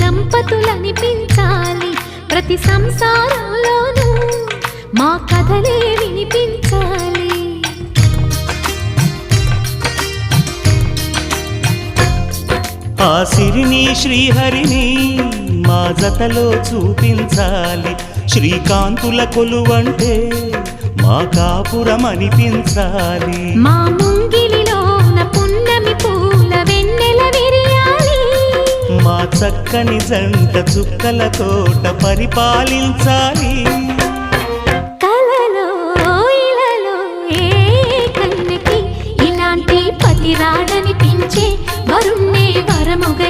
దంపతులనిపించాలి, ప్రతి సంసారంలోనూ మా కథలే వినిపించాలి. ఆ సిరిని శ్రీహరిని మా జతలో చూపించాలి, శ్రీకాంతుల కొలువంటే మా కాపురం అనిపించాలి. మా ముంగిలిలోన పున్నమి పూల వెన్నెల విరియాలి, మా చక్కని జంట చుక్కల తోట పరిపాలించాలి. కలలో ఇలలో ఏ కన్నెకి ఇలాంటి పతి రాడనిపించే వరుణ్ణే వరముగ